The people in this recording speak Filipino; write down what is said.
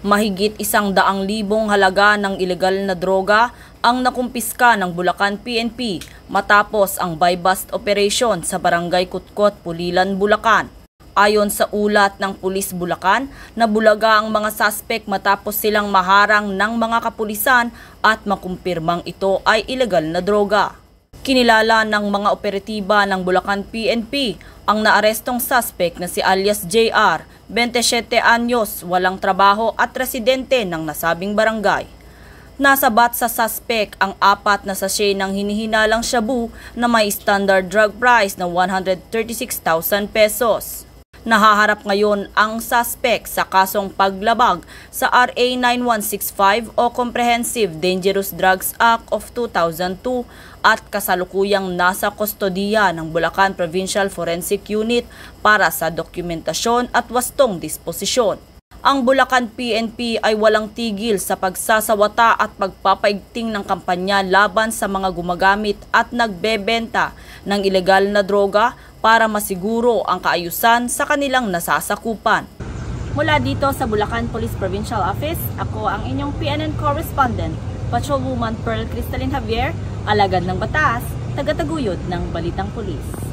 Mahigit 100,000 halaga ng ilegal na droga ang nakumpiska ng Bulacan PNP matapos ang buy-bust operation sa Barangay Kutkot, Pulilan, Bulacan. Ayon sa ulat ng Pulis Bulacan, nabulaga ang mga suspect matapos silang maharang ng mga kapulisan at makumpirmang ito ay ilegal na droga. Kinilala ng mga operatiba ng Bulacan PNP ang naarestong suspect na si alias JR, 27 anyos, walang trabaho at residente ng nasabing barangay. Nasabat sa suspect ang 4 na sachet ng hinihinalang shabu na may standard drug price na 136,000 pesos. Nahaharap ngayon ang suspect sa kasong paglabag sa RA 9165 o Comprehensive Dangerous Drugs Act of 2002 at kasalukuyang nasa kustodiya ng Bulacan Provincial Forensic Unit para sa dokumentasyon at wastong disposisyon. Ang Bulacan PNP ay walang tigil sa pagsasawata at pagpapaigting ng kampanya laban sa mga gumagamit at nagbebenta ng ilegal na droga para masiguro ang kaayusan sa kanilang nasasakupan. Mula dito sa Bulacan Police Provincial Office, ako ang inyong PNN correspondent, Patrolwoman Pearl Cristalin Javier, alagad ng batas, tagataguyod ng Balitang Pulis.